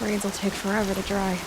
braids will take forever to dry.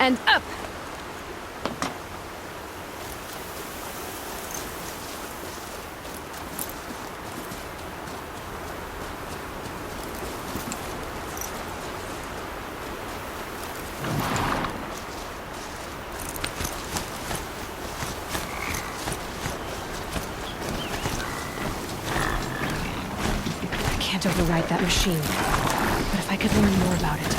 And up! I can't override that machine, but if I could learn more about it.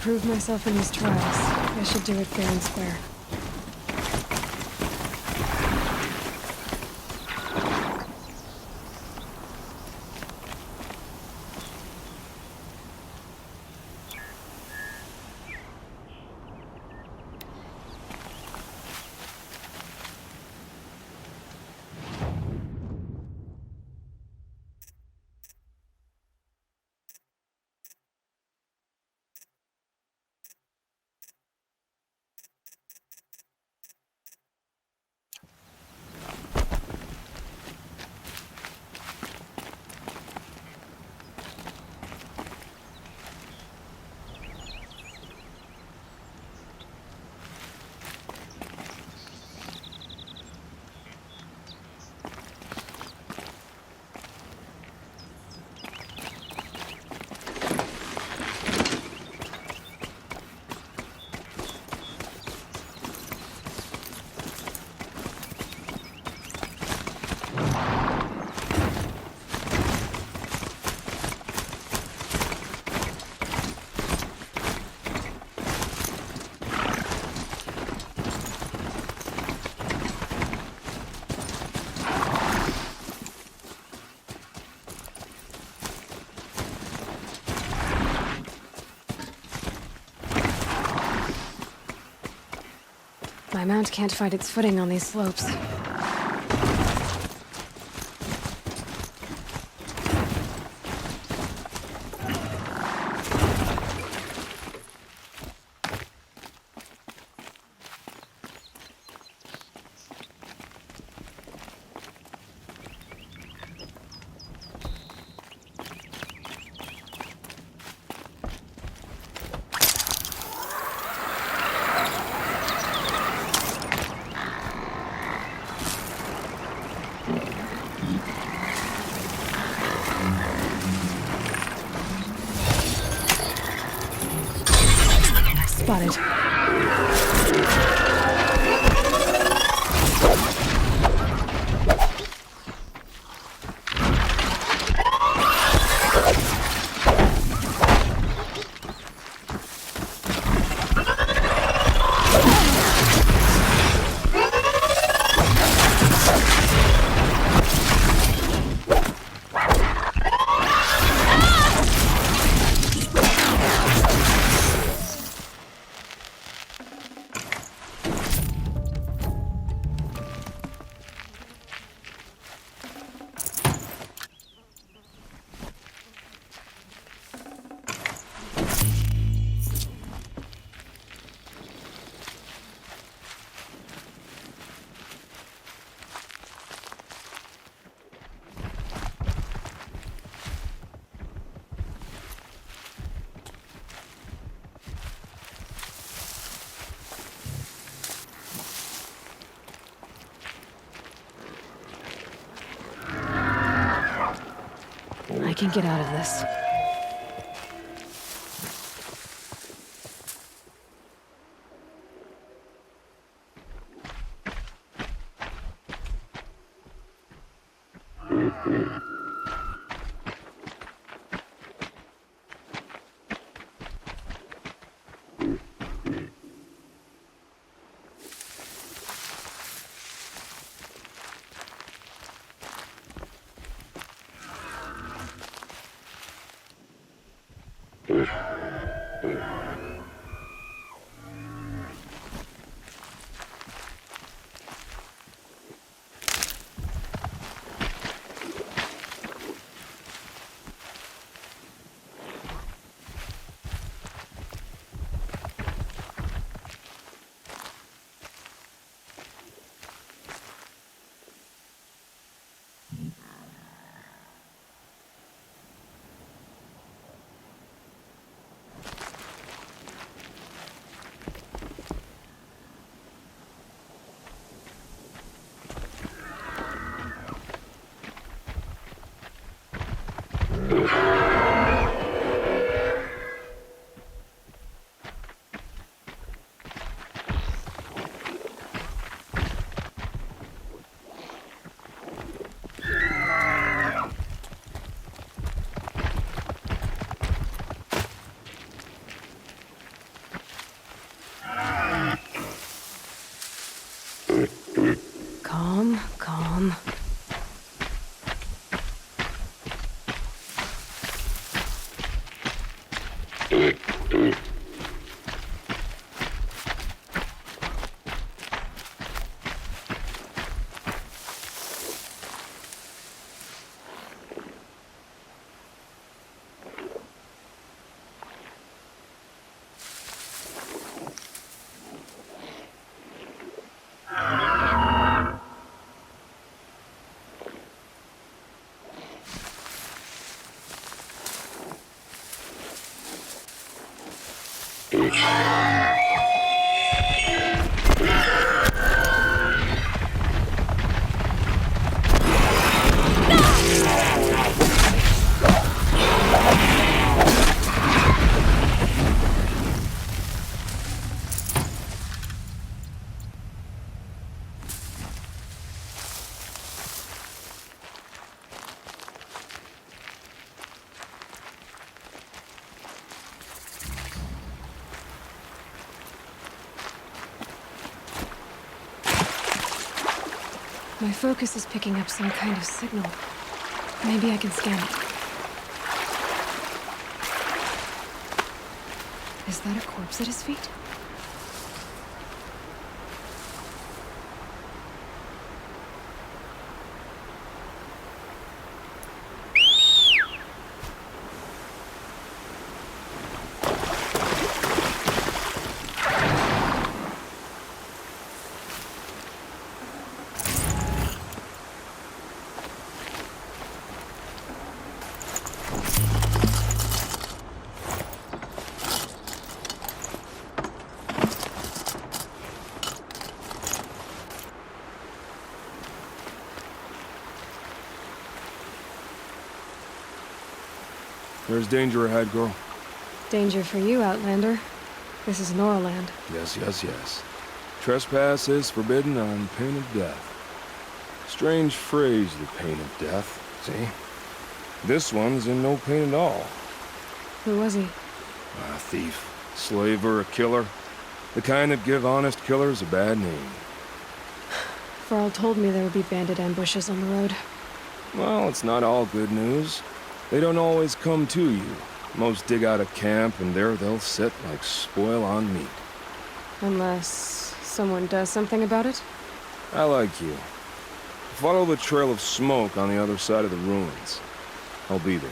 Prove myself in these trials. I should do it fair and square. My mount can't find its footing on these slopes. Spotted. I can get out of this. Calm, calm. My focus is picking up some kind of signal. Maybe I can scan it. Is that a corpse at his feet? There's danger ahead, girl. Danger for you, Outlander. This is Noraland. Yes, yes, yes. Trespass is forbidden on pain of death. Strange phrase, the pain of death, see? This one's in no pain at all. Who was he? A thief, slaver, a killer. The kind that give honest killers a bad name. Varl told me there would be bandit ambushes on the road. Well, it's not all good news. They don't always come to you. Most dig out a camp, and there they'll sit like spoil on meat. Unless someone does something about it? I like you. Follow the trail of smoke on the other side of the ruins. I'll be there.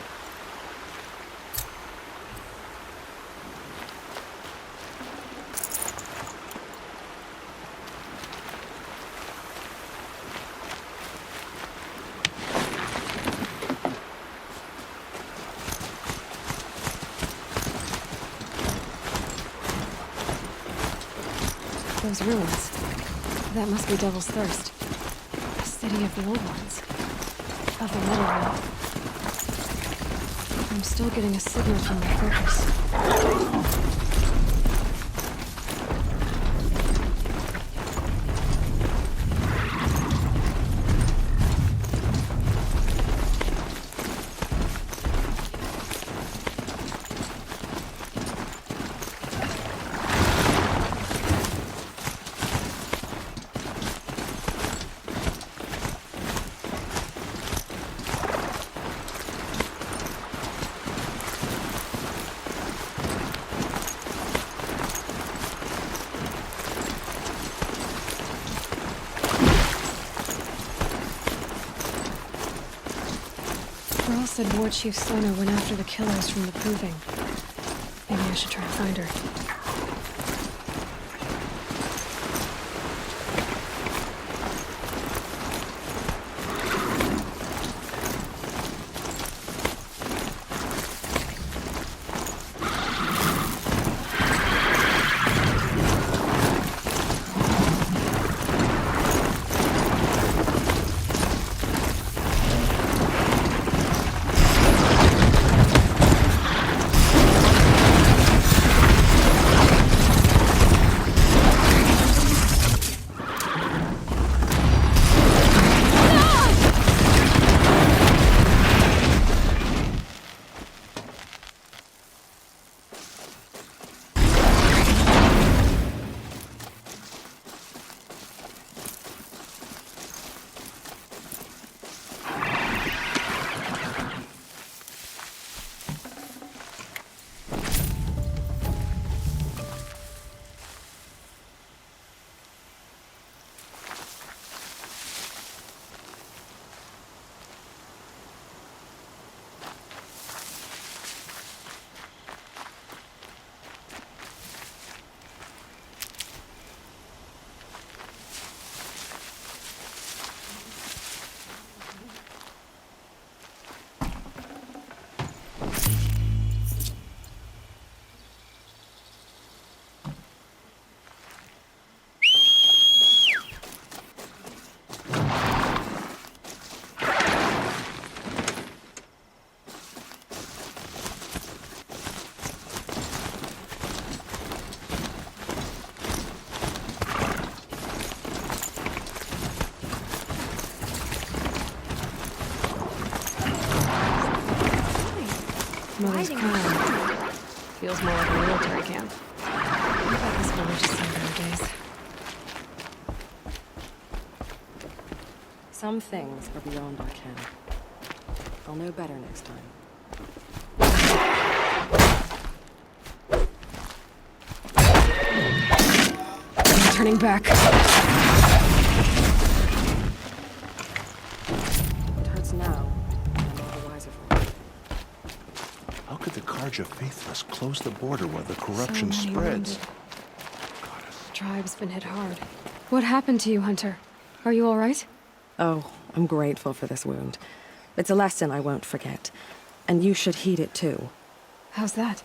Those ruins. That must be Devil's Thirst. The city of the old ones. Of the Netherrealm. I'm still getting a signal from my focus. Varl said War Chief Sona went after the killers from the Proving. Maybe I should try to find her. Mother's crown. Feels more like a military camp. I bet this village is some nowadays. Some things are beyond our ken. I'll know better next time. I'm turning back. It hurts now, and I'm all the wiser for it. How could the Carja Faithless close the border where the corruption So many spreads? wounded. Tribe's been hit hard. What happened to you, Hunter? Are you all right? Oh, I'm grateful for this wound. It's a lesson I won't forget. And you should heed it too. How's that?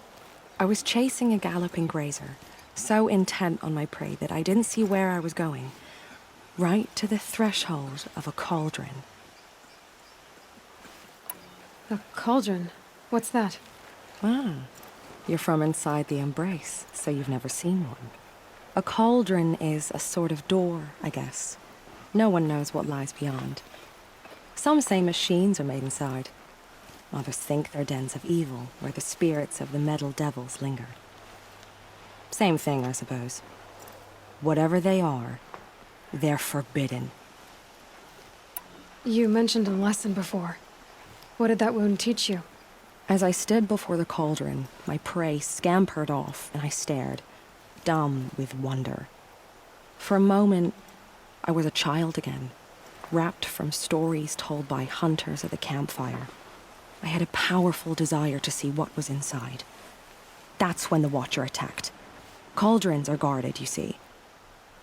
I was chasing a galloping grazer, so intent on my prey that I didn't see where I was going. Right to the threshold of a cauldron. A cauldron? What's that? Ah, you're from inside the Embrace, so you've never seen one. A cauldron is a sort of door, I guess. No one knows what lies beyond. Some say machines are made inside. Others think they're dens of evil, where the spirits of the metal devils linger. Same thing, I suppose. Whatever they are, they're forbidden. You mentioned a lesson before. What did that wound teach you? As I stood before the cauldron, my prey scampered off, and I stared, dumb with wonder. For a moment, I was a child again, wrapped from stories told by hunters at the campfire. I had a powerful desire to see what was inside. That's when the Watcher attacked. Cauldrons are guarded, you see.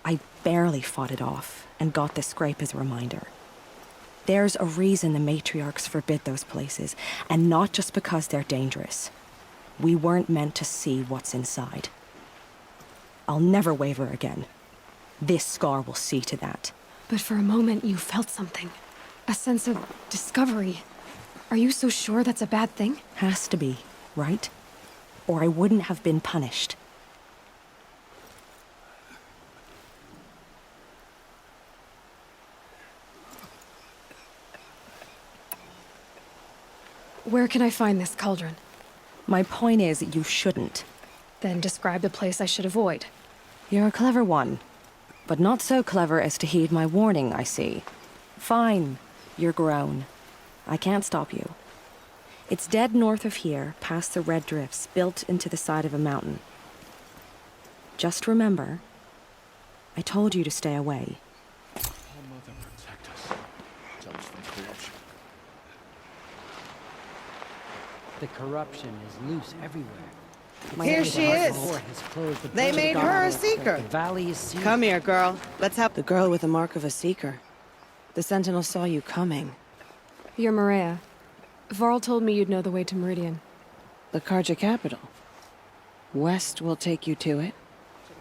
I barely fought it off, and got this scrape as a reminder. There's a reason the matriarchs forbid those places, and not just because they're dangerous. We weren't meant to see what's inside. I'll never waver again. This scar will see to that. But for a moment, you felt something. A sense of discovery. Are you so sure that's a bad thing? Has to be, right? Or I wouldn't have been punished. Where can I find this cauldron? My point is, you shouldn't. Then describe the place I should avoid. You're a clever one. But not so clever as to heed my warning, I see. Fine, you're grown. I can't stop you. It's dead north of here, past the red drifts, built into the side of a mountain. Just remember, I told you to stay away. Oh, Mother, protect us. Tell us from corruption. The corruption is loose everywhere. Here she is. They made her a seeker. The valley is sealed. Come here, girl. Let's help the girl with the mark of a seeker. The Sentinel saw you coming. You're Maria. Varl told me you'd know the way to Meridian. The Carja capital. West will take you to it,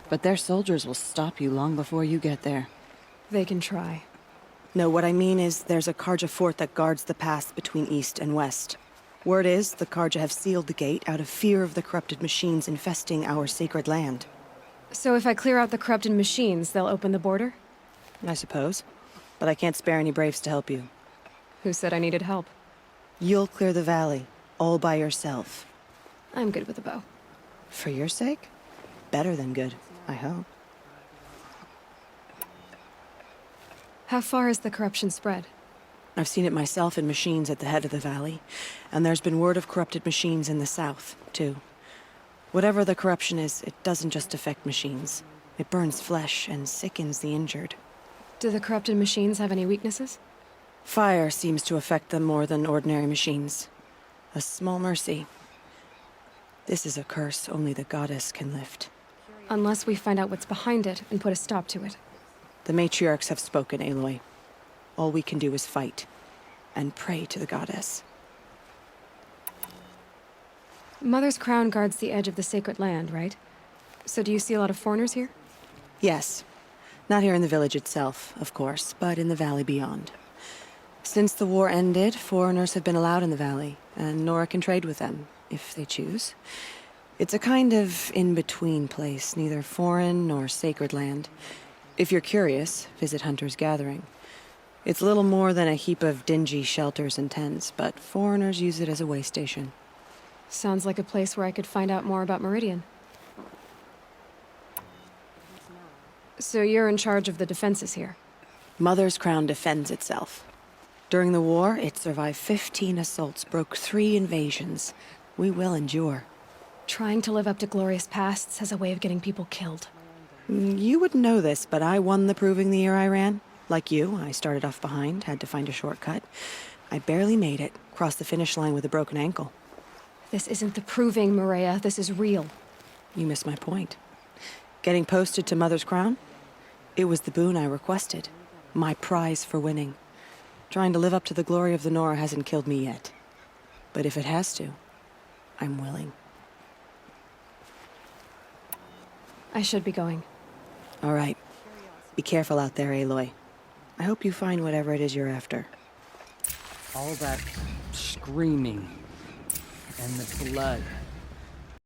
but their soldiers will stop you long before you get there. They can try. No, what I mean is there's a Carja fort that guards the pass between east and west. Word is, the Carja have sealed the gate out of fear of the corrupted machines infesting our sacred land. So if I clear out the corrupted machines, they'll open the border? I suppose. But I can't spare any braves to help you. Who said I needed help? You'll clear the valley, all by yourself. I'm good with a bow. For your sake? Better than good, I hope. How far has the corruption spread? I've seen it myself in machines at the head of the valley, and there's been word of corrupted machines in the south, too. Whatever the corruption is, it doesn't just affect machines. It burns flesh and sickens the injured. Do the corrupted machines have any weaknesses? Fire seems to affect them more than ordinary machines. A small mercy. This is a curse only the goddess can lift. Unless we find out what's behind it and put a stop to it. The matriarchs have spoken, Aloy. All we can do is fight, and pray to the goddess. Mother's crown guards the edge of the sacred land, right? So do you see a lot of foreigners here? Yes. Not here in the village itself, of course, but in the valley beyond. Since the war ended, foreigners have been allowed in the valley, and Nora can trade with them, if they choose. It's a kind of in-between place, neither foreign nor sacred land. If you're curious, visit Hunter's Gathering. It's little more than a heap of dingy shelters and tents, but foreigners use it as a way station. Sounds like a place where I could find out more about Meridian. So you're in charge of the defenses here? Mother's Crown defends itself. During the war, it survived 15 assaults, broke 3 invasions. We will endure. Trying to live up to glorious pasts has a way of getting people killed. You wouldn't know this, but I won the proving the year I ran. Like you, I started off behind, had to find a shortcut. I barely made it, crossed the finish line with a broken ankle. This isn't the proving, Maria. This is real. You missed my point. Getting posted to Mother's Crown? It was the boon I requested. My prize for winning. Trying to live up to the glory of the Nora hasn't killed me yet. But if it has to, I'm willing. I should be going. All right. Be careful out there, Aloy. I hope you find whatever it is you're after. All that screaming and the blood.